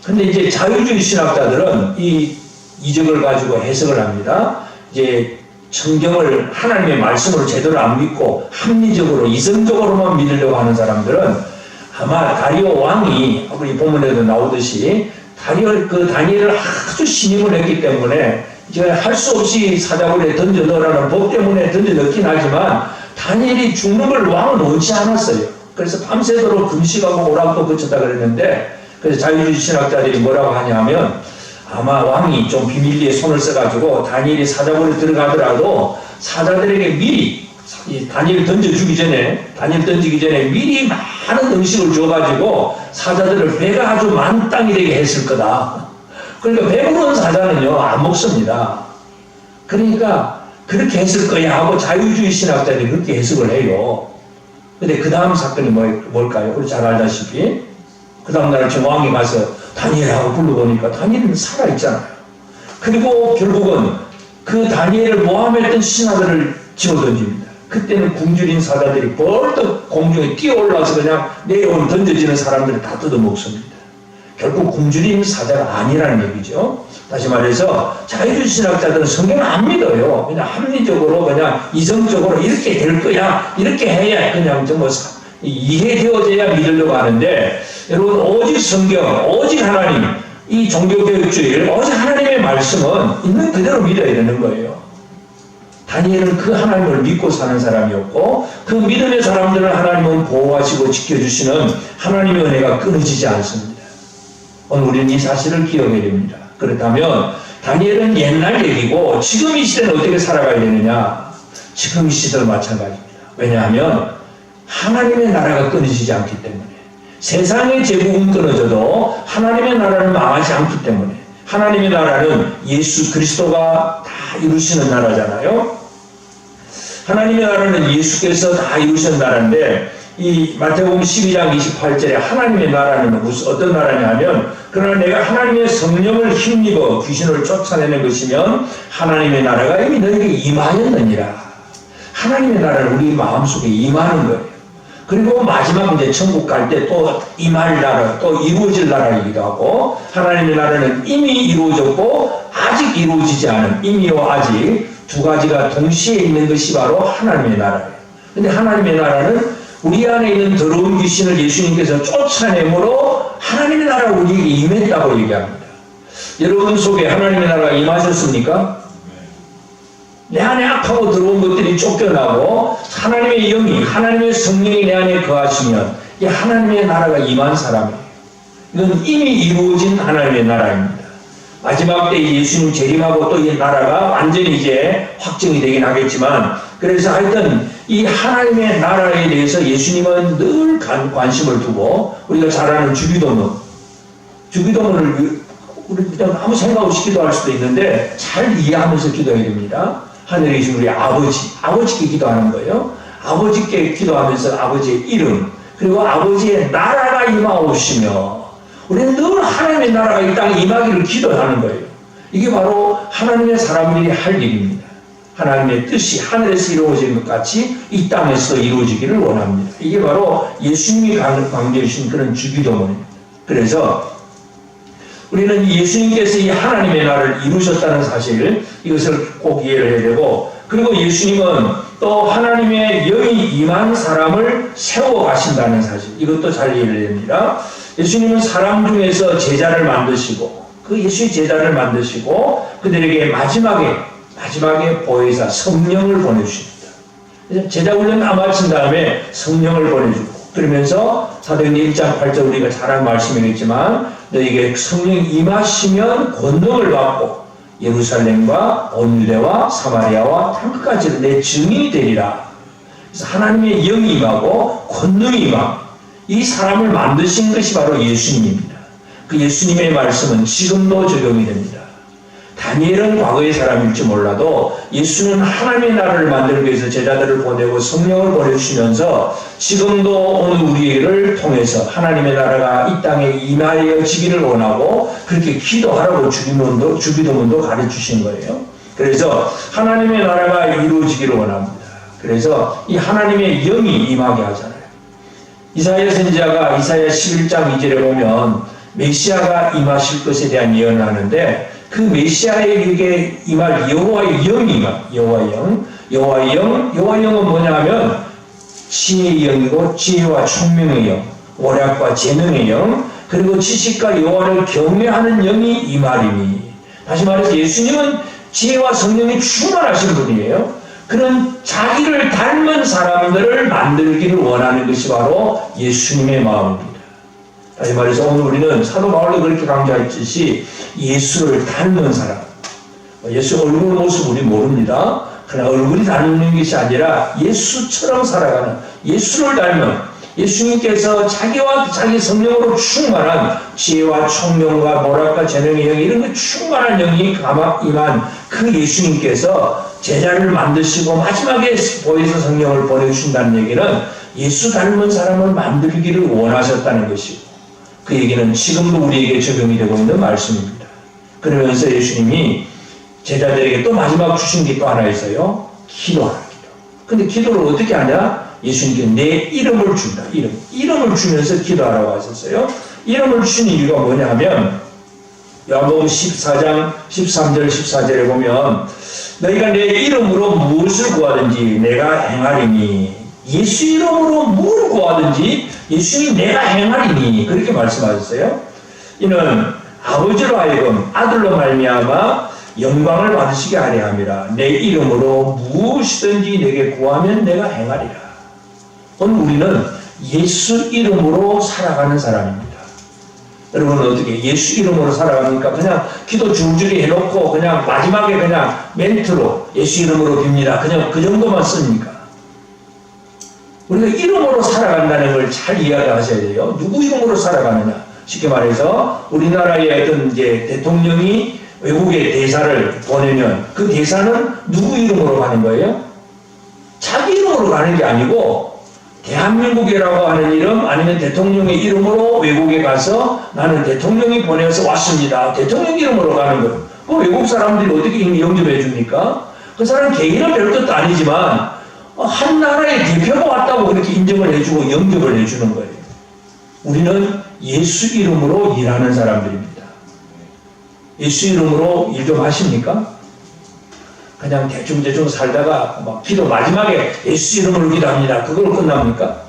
근데 이제 자유주의 신학자들은 이 이적을 가지고 해석을 합니다. 이제 성경을 하나님의 말씀으로 제대로 안 믿고 합리적으로 이성적으로만 믿으려고 하는 사람들은 아마 다리오 왕이 우리 본문에도 나오듯이 다니엘을 아주 신임을 했기 때문에 이제 할 수 없이 사자굴에 던져 넣으라는 법 때문에 던져 넣긴 하지만 다니엘이 죽는 걸 왕은 원치 않았어요. 그래서 밤새도록 금식하고 오락도 거쳤다 그랬는데 그래서 자유주의 신학자들이 뭐라고 하냐면 아마 왕이 좀 비밀리에 손을 써가지고 다니엘이 사자굴에 들어가더라도 사자들에게 미리 다니엘 던지기 전에 미리 많은 음식을 줘가지고 사자들을 배가 아주 만땅이 되게 했을 거다. 그러니까 배부른 사자는요 안 먹습니다. 그러니까 그렇게 했을 거야 하고 자유주의 신학자들이 그렇게 해석을 해요. 근데 그 다음 사건이 뭘까요? 우리 잘 알다시피 그 다음 날 지금 왕이 가서 다니엘하고 불러보니까 다니엘은 살아있잖아요. 그리고 결국은 그 다니엘을 모함했던 신하들을 집어던집니다. 그때는 굶주린 사자들이 벌떡 공중에 뛰어올라서 그냥 내려온 던져지는 사람들을 다 뜯어먹습니다. 결국 굶주린 사자가 아니라는 얘기죠. 다시 말해서 자유주의 신학자들은 성경을 안 믿어요. 그냥 합리적으로 그냥 이성적으로 이렇게 될 거야 이렇게 해야 그냥 뭐 이해되어져야 믿으려고 하는데 여러분 오직 성경 오직 하나님 이 종교교육주의 오직 하나님의 말씀은 있는 그대로 믿어야 되는 거예요. 다니엘은 그 하나님을 믿고 사는 사람이었고 그 믿음의 사람들을 하나님은 보호하시고 지켜주시는 하나님의 은혜가 끊어지지 않습니다. 오늘 우리는 이 사실을 기억해야 됩니다. 그렇다면 다니엘은 옛날 얘기고 지금 이 시대는 어떻게 살아가야 되느냐? 지금 이 시대도 마찬가지입니다. 왜냐하면 하나님의 나라가 끊어지지 않기 때문에, 세상의 제국은 끊어져도 하나님의 나라는 망하지 않기 때문에, 하나님의 나라는 예수 그리스도가 다 이루시는 나라잖아요. 하나님의 나라는 예수께서 다 이루시는 나라인데, 이 마태복음 12장 28절에 하나님의 나라는 무슨 어떤 나라냐 하면, 그러나 내가 하나님의 성령을 힘입어 귀신을 쫓아내는 것이면 하나님의 나라가 이미 너에게 임하였느니라. 하나님의 나라는 우리 마음속에 임하는 거예요. 그리고 마지막 이제 천국 갈 때 또 임할 나라, 또 이루어질 나라이기도 하고, 하나님의 나라는 이미 이루어졌고 아직 이루어지지 않은, 이미와 아직 두 가지가 동시에 있는 것이 바로 하나님의 나라예요. 근데 하나님의 나라는 우리 안에 있는 더러운 귀신을 예수님께서 쫓아내므로 하나님의 나라가 우리에게 임했다고 얘기합니다. 여러분 속에 하나님의 나라가 임하셨습니까? 내 안에 악하고 더러운 것들이 쫓겨나고 하나님의 영이, 하나님의 성령이 내 안에 거하시면 이 하나님의 나라가 임한 사람이에요. 이건 이미 이루어진 하나님의 나라입니다. 마지막 때 예수님 재림하고 또 이 나라가 완전히 이제 확정이 되긴 하겠지만, 그래서 하여튼 이 하나님의 나라에 대해서 예수님은 늘 관심을 두고, 우리가 잘 아는 주기도문을 우리 그냥 아무 생각 없이 기도할 수도 있는데 잘 이해하면서 기도해야 됩니다. 하늘에 계신 우리 아버지께 기도하는 거예요. 아버지께 기도하면서 아버지의 이름, 그리고 아버지의 나라가 임하오시며, 우리는 늘 하나님의 나라가 이 땅에 임하기를 기도하는 거예요. 이게 바로 하나님의 사람들이 할 일입니다. 하나님의 뜻이 하늘에서 이루어지는 것 같이 이 땅에서도 이루어지기를 원합니다. 이게 바로 예수님이 강조해 주신 그런 주기도문입니다. 그래서 우리는 예수님께서 이 하나님의 나라를 이루셨다는 사실, 이것을 꼭 이해를 해야 되고, 그리고 예수님은 또 하나님의 영이 임한 사람을 세워 가신다는 사실, 이것도 잘 이해를 해야 됩니다. 예수님은 사람 중에서 제자를 만드시고, 그 예수의 제자를 만드시고 그들에게 마지막에 보혜사 성령을 보내주십니다. 제자 훈련 다 마친 다음에 성령을 보내주고, 그러면서 사도행전 1장 8절 우리가 잘 아는 말씀이겠지만, 너에게 성령이 임하시면 권능을 받고 예루살렘과 온 유대와 사마리아와 땅끝까지 내 증인이 되리라. 그래서 하나님의 영이 임하고 권능이 임하고, 이 사람을 만드신 것이 바로 예수님입니다. 그 예수님의 말씀은 지금도 적용이 됩니다. 다니엘은 과거의 사람일지 몰라도 예수는 하나님의 나라를 만들기 위해서 제자들을 보내고 성령을 보내주시면서 지금도 오늘 우리를 통해서 하나님의 나라가 이 땅에 임하여지기를 원하고, 그렇게 기도하라고 주기도문도 가르치신 거예요. 그래서 하나님의 나라가 이루어지기를 원합니다. 그래서 이 하나님의 영이 임하게 하잖아요. 이사야 선지자가 이사야 11장 2절에 보면 메시아가 임하실 것에 대한 예언을 하는데, 그 메시아에게 임할 여호와의 영이 임합니다. 여호와의 영은 뭐냐 하면 지혜의 영이고, 지혜와 총명의 영, 오략과 재능의 영, 그리고 지식과 여호와를 경외하는 영이 임하리니. 다시 말해서 예수님은 지혜와 성령이 충만하신 분이에요. 그런 자기를 닮은 사람들을 만들기를 원하는 것이 바로 예수님의 마음입니다. 다시 말해서 오늘 우리는 사도 바울도 그렇게 강조했듯이 예수를 닮은 사람, 예수 얼굴 모습 우리 모릅니다. 그러나 얼굴이 닮는 것이 아니라 예수처럼 살아가는, 예수를 닮은, 예수님께서 자기와 자기 성령으로 충만한 지혜와 총명과 모략과 재능의 영, 이런 그 충만한 영이 임한 그 예수님께서 제자를 만드시고 마지막에 보혜사 성령을 보내주신다는 얘기는 예수 닮은 사람을 만들기를 원하셨다는 것이고, 그 얘기는 지금도 우리에게 적용이 되고 있는 말씀입니다. 그러면서 예수님이 제자들에게 또 마지막 주신 게 또 하나 있어요. 기도하라, 기도. 근데 기도를 어떻게 하냐? 예수님께 내 이름을 준다. 이름을 주면서 기도하라고 하셨어요. 이름을 주신 이유가 뭐냐 하면, 요한복음 14장 13절 14절에 보면 너희가 내 이름으로 무엇을 구하든지 내가 행하리니, 예수 이름으로 무엇을 구하든지 예수님이 내가 행하리니, 그렇게 말씀하셨어요. 이는 아버지로 하여금 아들로 말미암아 영광을 받으시게 하려 함이라. 내 이름으로 무엇이든지 내게 구하면 내가 행하리라. 오늘 우리는 예수 이름으로 살아가는 사람입니다. 여러분은 어떻게 예수 이름으로 살아갑니까? 그냥 기도 줄줄이 해놓고 그냥 마지막에 그냥 멘트로 예수 이름으로 빕니다. 그냥 그 정도만 씁니까? 우리가 이름으로 살아간다는 걸 잘 이해하셔야 돼요. 누구 이름으로 살아가느냐? 쉽게 말해서 우리나라의 어떤 이제 대통령이 외국에 대사를 보내면 그 대사는 누구 이름으로 가는 거예요? 자기 이름으로 가는 게 아니고 대한민국이라고 하는 이름 아니면 대통령의 이름으로 외국에 가서 나는 대통령이 보내서 왔습니다. 대통령 이름으로 가는 거예요. 그 외국 사람들이 어떻게 영접해 줍니까? 그 사람 개인은 별 것도 아니지만 한 나라의 대표가 왔다고 그렇게 인정을 해주고 영접을 해주는 거예요. 우리는 예수 이름으로 일하는 사람들입니다. 예수 이름으로 일 좀 하십니까? 그냥 대충 살다가 막 기도 마지막에 예수 이름으로 기도합니다. 그걸로 끝납니까?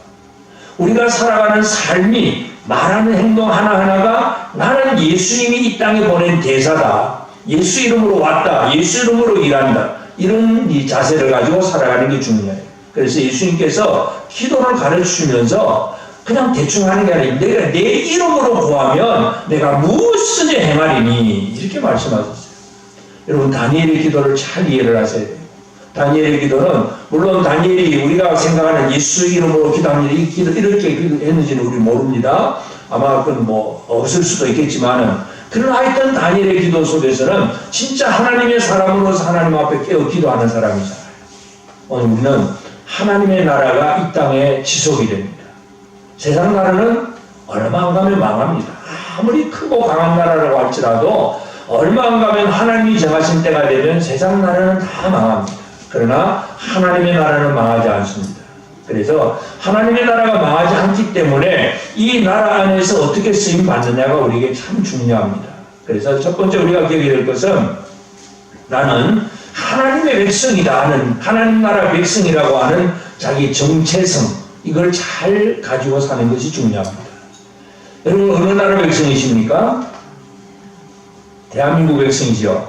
우리가 살아가는 삶이 말하는 행동 하나하나가 나는 예수님이 이 땅에 보낸 대사다. 예수 이름으로 왔다. 예수 이름으로 일한다. 이런 이 자세를 가지고 살아가는 게 중요해요. 그래서 예수님께서 기도를 가르치면서 그냥 대충 하는 게 아니라 내가 내 이름으로 구하면 내가 무엇이든지 행하리니 이렇게 말씀하셨어요. 여러분 다니엘의 기도를 잘 이해를 하셔야 돼요. 다니엘의 기도는 물론 다니엘이 우리가 생각하는 예수 이름으로 기도합니다. 이 기도 이렇게 했는지는 우리 모릅니다. 아마 그건 뭐 없을 수도 있겠지만은 그러나 하여튼 다니엘의 기도 속에서는 진짜 하나님의 사람으로서 하나님 앞에 깨어 기도하는 사람이잖아요. 오늘 우리는 하나님의 나라가 이 땅에 지속이 됩니다. 세상 나라는 얼마 안 가면 망합니다. 아무리 크고 강한 나라라고 할지라도 얼마 안 가면 하나님이 정하신 때가 되면 세상 나라는 다 망합니다. 그러나 하나님의 나라는 망하지 않습니다. 그래서 하나님의 나라가 망하지 않기 때문에 이 나라 안에서 어떻게 쓰임 받느냐가 우리에게 참 중요합니다. 그래서 첫 번째 우리가 기억해야 될 것은 나는 하나님의 백성이다 하는 하나님 나라 백성이라고 하는 자기 정체성 이걸 잘 가지고 사는 것이 중요합니다. 여러분 어느 나라 백성이십니까? 대한민국 백성이죠.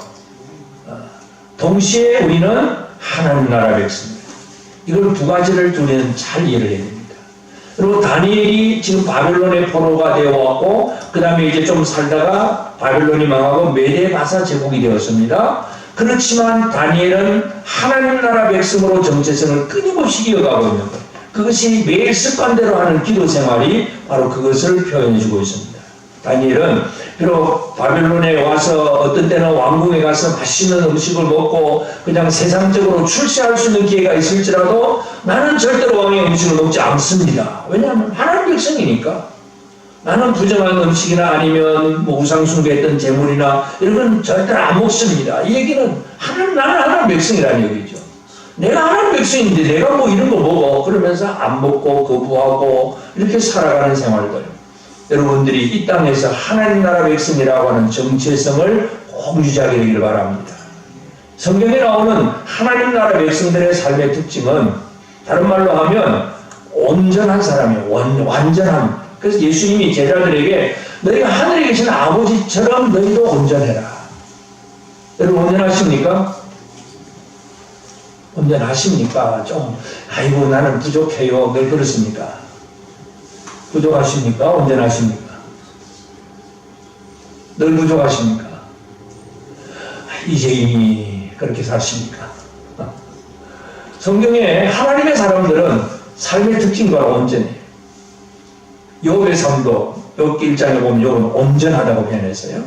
동시에 우리는 하나님 나라 백성입니다. 이걸 두 가지를 우리는 잘 이해를 해야 됩니다. 그리고 다니엘이 지금 바벨론의 포로가 되어왔고 그 다음에 이제 좀 살다가 바벨론이 망하고 메데 바사 제국이 되었습니다. 그렇지만 다니엘은 하나님 나라 백성으로 정체성을 끊임없이 이어가고 있는 거예요. 그것이 매일 습관대로 하는 기도 생활이 바로 그것을 표현해주고 있습니다. 다니엘은 비록 바벨론에 와서 어떤 때는 왕궁에 가서 맛있는 음식을 먹고 그냥 세상적으로 출세할 수 있는 기회가 있을지라도 나는 절대로 왕의 음식을 먹지 않습니다. 왜냐하면 하나님 백성이니까. 나는 부정한 음식이나 아니면 뭐 우상숭배했던 재물이나 이런 건 절대로 안 먹습니다. 이 얘기는 나는 하나님 백성이라는 얘기죠. 내가 하나님 백성인데 내가 뭐 이런 거 먹어 그러면서 안 먹고 거부하고 이렇게 살아가는 생활들. 여러분들이 이 땅에서 하나님 나라 백성이라고 하는 정체성을 꼭 유지하게 되기를 바랍니다. 성경에 나오는 하나님 나라 백성들의 삶의 특징은 다른 말로 하면 온전한 사람이에요. 완전함. 그래서 예수님이 제자들에게 너희가 하늘에 계신 아버지처럼 너희도 온전해라. 여러분 온전하십니까? 온전하십니까? 좀 아이고 나는 부족해요. 늘 그렇습니까? 부족하십니까? 온전하십니까? 늘 부족하십니까? 이제 이미 그렇게 사십니까? 성경에 하나님의 사람들은 삶의 특징과 온전해요. 욥의 삶도 욥기 1장에 보면 욥은 온전하다고 표현했어요.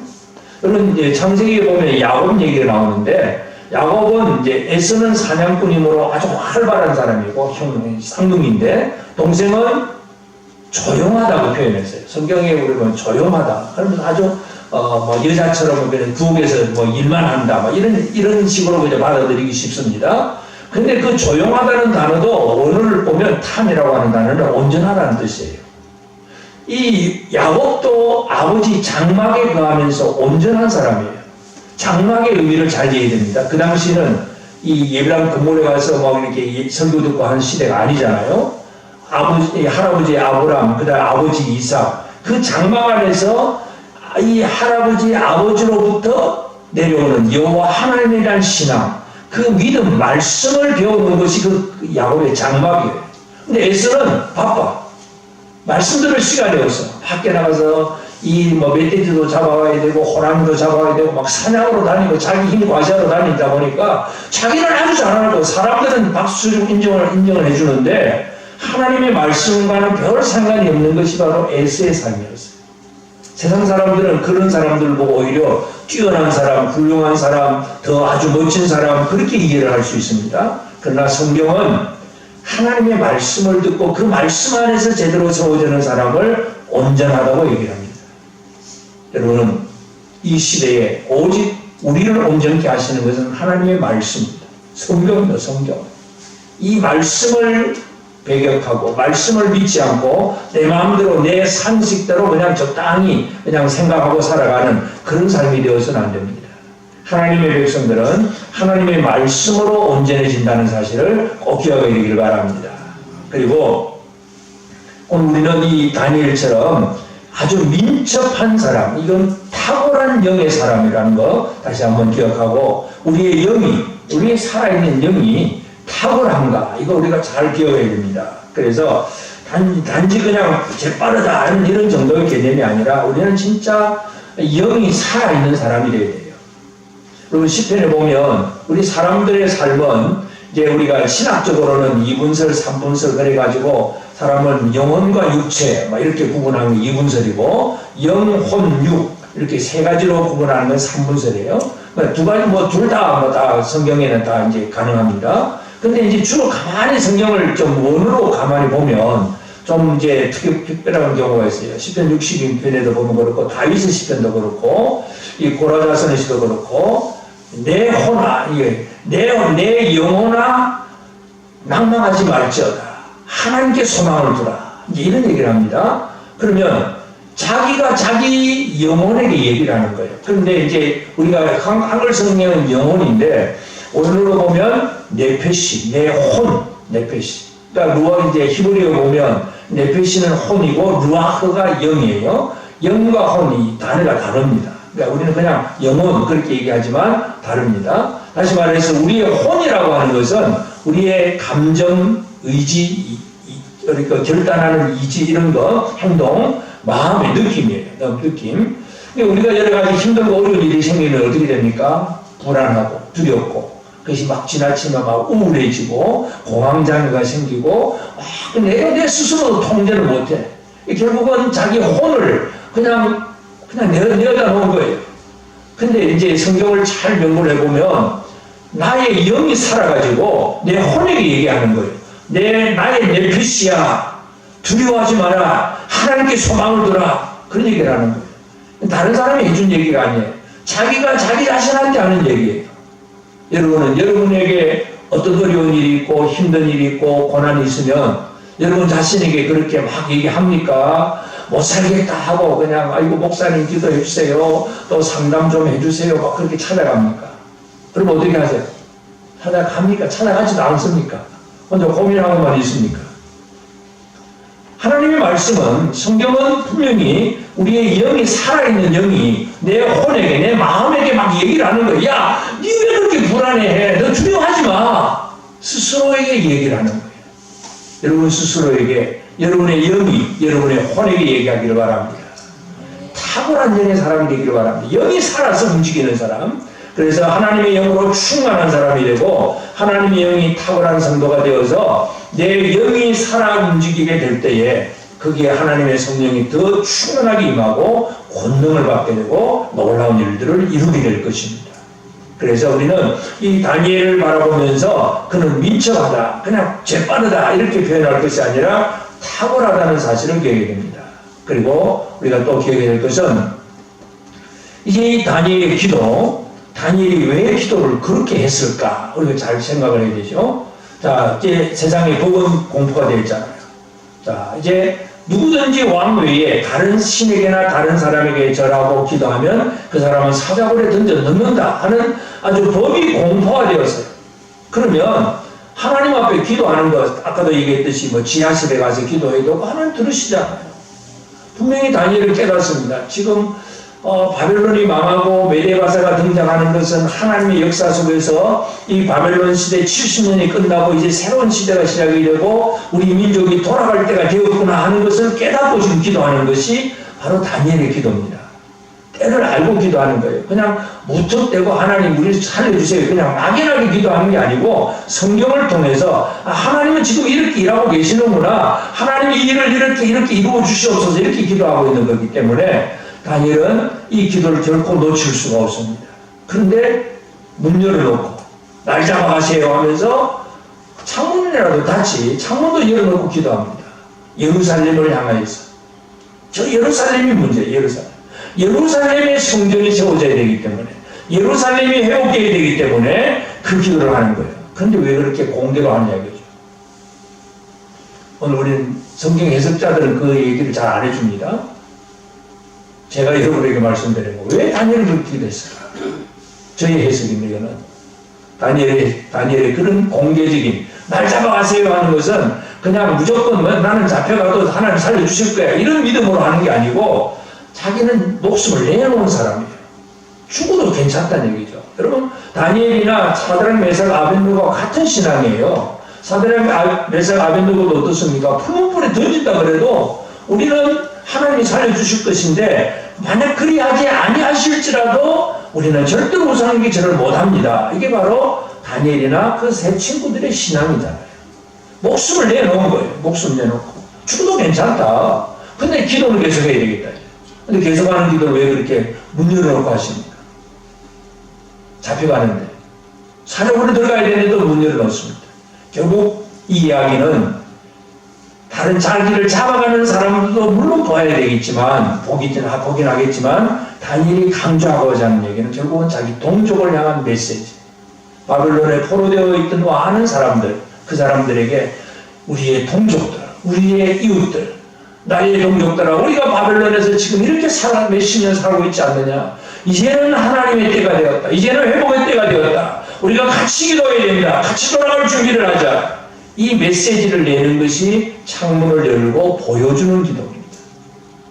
여러분 이제 창세기에 보면 야곱 얘기가 나오는데 야곱은 이제 에서는 사냥꾼이므로 아주 활발한 사람이고 형 쌍둥이인데 동생은 조용하다고 표현했어요. 성경에 보면 조용하다. 그러면 아주 뭐 여자처럼 부엌에서 뭐 일만 한다. 뭐 이런 식으로 이제 받아들이기 쉽습니다. 근데 그 조용하다는 단어도 원어를 보면 탐이라고 하는 단어는 온전하다는 뜻이에요. 이 야곱도 아버지 장막에 거하면서 온전한 사람이에요. 장막의 의미를 잘 이해해야 됩니다. 그 당시는 이 예배당 건물에 가서 막 이렇게 설교 듣고 하는 시대가 아니잖아요. 할아버지 아브람, 그 다음 아버지 이삭, 그 장막 안에서 이 할아버지 아버지로부터 내려오는 여호와 하나님이라는 신앙, 그 믿음, 말씀을 배우는 것이 그 야곱의 장막이에요. 근데 에서는 바빠. 말씀 들을 시간이 없어. 밖에 나가서 이 뭐 멧돼지도 잡아와야 되고 호랑이도 잡아와야 되고 막 사냥으로 다니고 자기 힘 과시하러 다니다 보니까 자기는 아주 잘하고 사람들은 박수 주고 인정을 해주는데 하나님의 말씀과는 별 상관이 없는 것이 바로 에스의 삶이었어요. 세상 사람들은 그런 사람들 보고 오히려 뛰어난 사람, 훌륭한 사람, 더 아주 멋진 사람 그렇게 이해를 할 수 있습니다. 그러나 성경은 하나님의 말씀을 듣고 그 말씀 안에서 제대로 세워지는 사람을 온전하다고 얘기합니다. 여러분은 이 시대에 오직 우리를 온전케 하시는 것은 하나님의 말씀입니다. 성경입니다. 성경. 이 말씀을 배격하고 말씀을 믿지 않고 내 마음대로 내 상식대로 그냥 적당히 그냥 생각하고 살아가는 그런 삶이 되어서는 안 됩니다. 하나님의 백성들은 하나님의 말씀으로 온전해진다는 사실을 꼭 기억하게 되기를 바랍니다. 그리고 오늘 우리는 이 다니엘처럼 아주 민첩한 사람, 이건 탁월한 영의 사람이라는 거 다시 한번 기억하고 우리의 영이, 우리의 살아있는 영이 탁월한가 이거 우리가 잘 기억해야 됩니다. 그래서 단지 그냥 재빠르다 하는 이런 정도의 개념이 아니라 우리는 진짜 영이 살아있는 사람이 되어야 돼요. 여러분 시편에 보면 우리 사람들의 삶은 이제 우리가 신학적으로는 2분설, 3분설 그래가지고 사람은 영혼과 육체 막 이렇게 구분하는 게 2분설이고 영, 혼, 육 이렇게 세 가지로 구분하는 건 3분설이에요. 두 가지 뭐 둘 다 성경에는 다 이제 가능합니다. 근데 이제 주로 가만히 성경을 좀 원으로 가만히 보면 좀 이제 특별한 경우가 있어요. 시편 62편에도 보면 그렇고 다윗의 시편도 그렇고 이 고라자선의 시도 그렇고 내 혼아 내 영혼아 낭망하지 말지어다 하나님께 소망을 두라 이제 이런 얘기를 합니다. 그러면 자기가 자기 영혼에게 얘기를 하는 거예요. 그런데 이제 우리가 한글 성경은 영혼인데 오늘로 보면 네페시, 내 혼, 네페시. 그러니까 루아 이제 히브리어 보면 네페시는 혼이고 루아흐가 영이에요. 영과 혼이 단어가 다릅니다. 그러니까 우리는 그냥 영혼 그렇게 얘기하지만 다릅니다. 다시 말해서 우리의 혼이라고 하는 것은 우리의 감정, 의지, 그러니까 결단하는 의지 이런 거, 행동, 마음의 느낌이에요. 느낌. 우리가 여러 가지 힘들고 어려운 일이 생기면 어떻게 됩니까? 불안하고 두렵고 그것이 막 지나치면 막 우울해지고 공황장애가 생기고 내가 내 스스로 통제를 못해. 결국은 자기 혼을 그냥 내어다 놓은 거예요. 근데 이제 성경을 잘 연구를 해보면 나의 영이 살아가지고 내 혼에게 얘기하는 거예요. 나의 네피시야 두려워하지 마라 하나님께 소망을 두라 그런 얘기를 하는 거예요. 다른 사람이 해준 얘기가 아니에요. 자기가 자기 자신한테 하는 얘기예요. 여러분은 여러분에게 어떤 어려운 일이 있고 힘든 일이 있고 고난이 있으면 여러분 자신에게 그렇게 막 얘기합니까? 못 살겠다 하고 그냥 아이고 목사님 기도해 주세요. 또 상담 좀 해주세요. 막 그렇게 찾아갑니까? 그럼 어떻게 하세요? 찾아갑니까? 찾아가지도 않습니까? 혼자 고민하고만 있습니까? 하나님의 말씀은 성경은 분명히 우리의 영이 살아있는 영이 내 혼에게 내 마음에게 막 얘기를 하는 거예요. 야, 니 왜 그렇게 불안해해? 너 두려워하지 마. 스스로에게 얘기를 하는 거예요. 여러분 스스로에게 여러분의 영이 여러분의 혼에게 얘기하기를 바랍니다. 탁월한 영의 사람이 되기를 바랍니다. 영이 살아서 움직이는 사람. 그래서 하나님의 영으로 충만한 사람이 되고 하나님의 영이 탁월한 성도가 되어서 내 영이 살아 움직이게 될 때에 거기에 하나님의 성령이 더 충만하게 임하고 권능을 받게 되고 놀라운 일들을 이루게 될 것입니다. 그래서 우리는 이 다니엘을 바라보면서 그는 민첩하다, 그냥 재빠르다 이렇게 표현할 것이 아니라 탁월하다는 사실을 기억해야 됩니다. 그리고 우리가 또 기억해야 될 것은 이제 이 다니엘의 기도, 다니엘이 왜 기도를 그렇게 했을까? 우리가 잘 생각을 해야 되죠. 자, 이제 세상에 복음 공포가 되어 있잖아요. 자, 이제 누구든지 왕 외에 다른 신에게나 다른 사람에게 절하고 기도하면 그 사람은 사자굴에 던져 넣는다 하는 아주 법이 공포가 되었어요. 그러면 하나님 앞에 기도하는 것, 아까도 얘기했듯이 뭐 지하실에 가서 기도해도 하나님 들으시잖아요. 분명히 다니엘을 깨닫습니다. 지금 바벨론이 망하고 메데바사가 등장하는 것은 하나님의 역사 속에서 이 바벨론 시대 70년이 끝나고 이제 새로운 시대가 시작이 되고 우리 민족이 돌아갈 때가 되었구나 하는 것을 깨닫고 지금 기도하는 것이 바로 다니엘의 기도입니다. 때를 알고 기도하는 거예요. 그냥 무턱대고 하나님 우리 살려주세요. 그냥 막연하게 기도하는 게 아니고 성경을 통해서 하나님은 지금 이렇게 일하고 계시는구나. 하나님이 이 일을 이렇게 이루어 주시옵소서 이렇게 기도하고 있는 거기 때문에 다니엘은 이 기도를 결코 놓칠 수가 없습니다. 그런데 문 열어놓고 날 잡아가세요 하면서 창문이라도 닫지 창문도 열어놓고 기도합니다. 예루살렘을 향하여서. 저 예루살렘이 문제예요. 예루살렘의 성전이 세워져야 되기 때문에 예루살렘이 회복되어야 되기 때문에 그 기도를 하는 거예요. 그런데 왜 그렇게 공개로 하느냐 이거죠. 오늘 우리는 성경 해석자들은 그 얘기를 잘 안 해줍니다. 제가 여러분에게 말씀드리는 거 왜 다니엘을 그렇게 기도했을까? 저희 해석입니다. 이거는 다니엘의 그런 공개적인 날 잡아가세요 하는 것은 그냥 무조건 나는 잡혀가도 하나님 살려주실 거야 이런 믿음으로 하는 게 아니고 자기는 목숨을 내놓은 사람이에요. 죽어도 괜찮다는 얘기죠. 여러분 다니엘이나 사드락 메삭 아벤노가 같은 신앙이에요. 사드락 메삭 아벤노도 어떻습니까? 푸른 불에 던진다 그래도 우리는 하나님이 살려주실 것인데 만약 그리하지 아니하실지라도 우리는 절대로 우상에게 절을 못합니다. 이게 바로 다니엘이나 그 세 친구들의 신앙이잖아요. 목숨을 내놓은 거예요. 목숨 내놓고 죽어도 괜찮다. 근데 기도는 계속해야 되겠다. 근데 계속하는 기도를 왜 그렇게 문 열어놓고 하십니까? 잡혀가는데 사령으로 들어가야 되는데도 문 열어놓습니다. 결국 이 이야기는 다른 자기를 잡아가는 사람들도 물론 봐야 되겠지만 보긴 하겠지만 다니엘이 강조하고자 하는 얘기는 결국은 자기 동족을 향한 메시지. 바벨론에 포로되어 있던 많은 사람들, 그 사람들에게 우리의 동족들, 우리의 이웃들, 나의 동족들아, 우리가 바벨론에서 지금 이렇게 몇십 년 살고 있지 않느냐? 이제는 하나님의 때가 되었다. 이제는 회복의 때가 되었다. 우리가 같이 기도해야 된다. 같이 돌아갈 준비를 하자. 이 메시지를 내는 것이 창문을 열고 보여주는 기도입니다.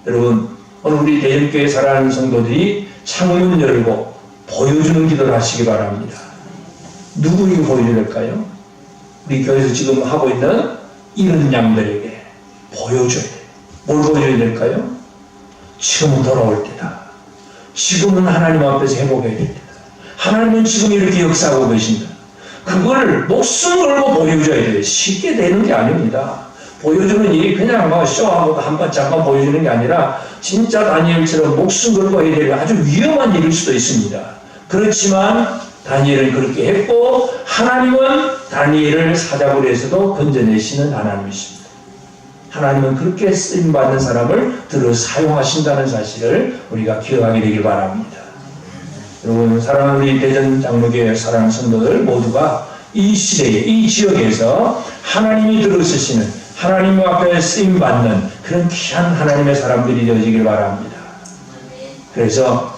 여러분, 오늘 우리 대전교회 사랑하는 성도들이 창문 열고 보여주는 기도를 하시기 바랍니다. 누구에게 보여줘야 될까요? 우리 교회에서 지금 하고 있는 이런 양들에게 보여줘야 돼요. 뭘 보여줘야 될까요? 지금은 돌아올 때다. 지금은 하나님 앞에서 회복해야 됩니다. 하나님은 지금 이렇게 역사하고 계신다. 그걸 목숨 걸고 보여줘야 돼요. 쉽게 되는 게 아닙니다. 보여주는 일이 그냥 쇼하고 잠깐 보여주는 게 아니라 진짜 다니엘처럼 목숨 걸고 해야 될 아주 위험한 일일 수도 있습니다. 그렇지만 다니엘은 그렇게 했고 하나님은 다니엘을 사자굴에서도 건져내시는 하나님이십니다. 하나님은 그렇게 쓰임받는 사람을 들어 사용하신다는 사실을 우리가 기억하게 되길 바랍니다. 여러분 사랑하는 우리 대전 장로교회 사랑하는 성도들 모두가 이 시대에 이 지역에서 하나님이 들어 쓰시는 하나님 앞에 쓰임받는 그런 귀한 하나님의 사람들이 되어지길 바랍니다. 그래서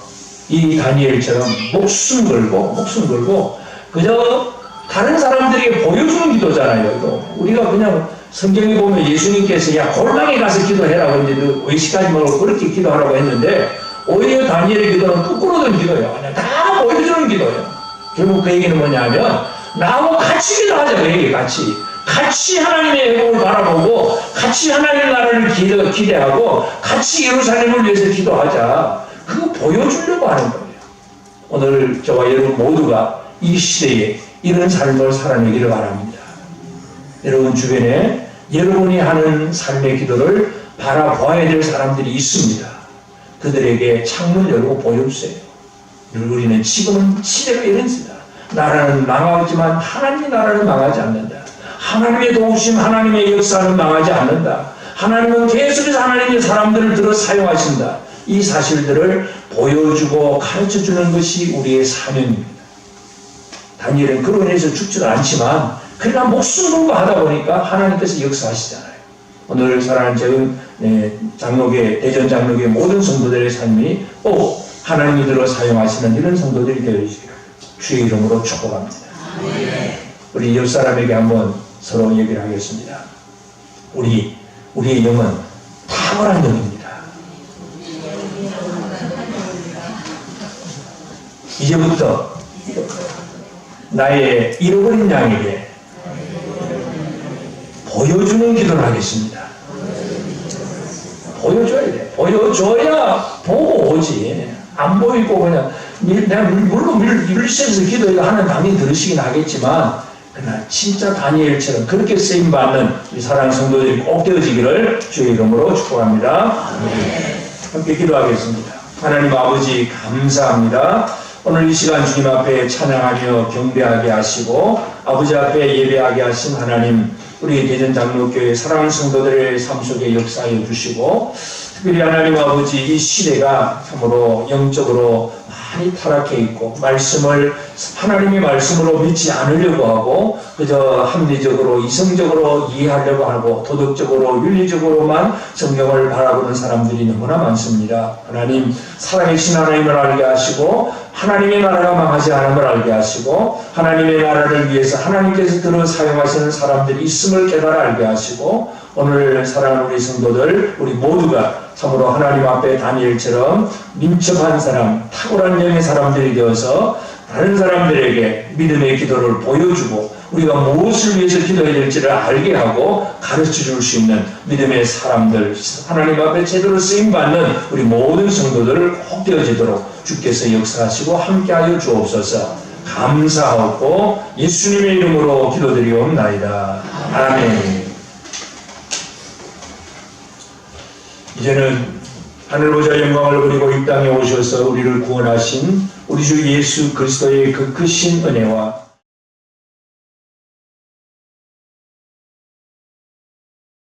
이 다니엘처럼 목숨 걸고 그저 다른 사람들에게 보여주는 기도잖아요. 이거. 우리가 그냥 성경에 보면 예수님께서 야 골방에 가서 기도해라 그런데 외식하지 말고 그렇게 기도하라고 했는데 오히려 다니엘의 기도는 거꾸로 된 기도예요. 그냥 다 보여주는 기도예요. 결국 그 얘기는 뭐냐면 나하고 같이 기도하자. 그 얘기 같이 하나님의 회복을 바라보고 같이 하나님의 나라를 기대하고 같이 예루살렘을 위해서 기도하자. 그거 보여주려고 하는 거예요. 오늘 저와 여러분 모두가 이 시대에 이런 삶을 살아내기를 바랍니다. 여러분 주변에 여러분이 하는 삶의 기도를 바라보아야 될 사람들이 있습니다. 그들에게 창문 열고 보여주세요. 우리는 지금은 시대가 이렇습니다. 나라는 망하지만 하나님의 나라는 망하지 않는다. 하나님의 도우심, 하나님의 역사는 망하지 않는다. 하나님은 계속해서 하나님의 사람들을 들어 사용하신다. 이 사실들을 보여주고 가르쳐주는 것이 우리의 사명입니다. 다니엘은 그로 인해서 죽지는 않지만 그러나 목숨 걸고 하다 보니까 하나님께서 역사하시잖아요. 오늘 사랑하는 장로계, 대전 장로계 모든 성도들의 삶이 꼭 하나님이 들어 사용하시는 이런 성도들이 되어주시기를 주의 이름으로 축복합니다. 우리 옆 사람에게 한번 서로 얘기를 하겠습니다. 우리의 영은 탁월한 영입니다. 이제부터 나의 잃어버린 양에게 보여주는 기도를 하겠습니다. 보여줘야 돼. 보여줘야 보고 오지. 안 보이고 그냥 내가 물론 밀리셔서 기도해도 하는 당연히 들으시긴 하겠지만 그러나 진짜 다니엘처럼 그렇게 쓰임받는 우리 사랑하는 성도들이 꼭 되어지기를 주의 이름으로 축복합니다. 함께 기도하겠습니다. 하나님 아버지 감사합니다. 오늘 이 시간 주님 앞에 찬양하며 경배하게 하시고 아버지 앞에 예배하게 하신 하나님, 우리 대전 장로교회 사랑하는 성도들의 삶 속에 역사하여 주시고 특별히 하나님 아버지 이 시대가 참으로 영적으로 많이 타락해 있고 하나님의 말씀으로 믿지 않으려고 하고 그저 합리적으로 이성적으로 이해하려고 하고 도덕적으로 윤리적으로만 성경을 바라보는 사람들이 너무나 많습니다. 하나님 살아계신 하나님을 알게 하시고 하나님의 나라가 망하지 않음을 알게 하시고 하나님의 나라를 위해서 하나님께서 들어 사용하시는 사람들이 있음을 깨달아 알게 하시고 오늘 사랑하는 우리 성도들 우리 모두가 참으로 하나님 앞에 다니엘처럼 민첩한 사람, 탁월한 영의 사람들이 되어서 다른 사람들에게 믿음의 기도를 보여주고 우리가 무엇을 위해서 기도해야 될지를 알게 하고 가르쳐 줄 수 있는 믿음의 사람들, 하나님 앞에 제대로 쓰임받는 우리 모든 성도들을 꼭 되어지도록 주께서 역사하시고 함께하여 주옵소서. 감사하고 예수님의 이름으로 기도드리옵나이다. 아멘. 이제는 하늘 보좌 영광을 그리고 이 땅에 오셔서 우리를 구원하신 우리 주 예수 그리스도의 그 크신 은혜와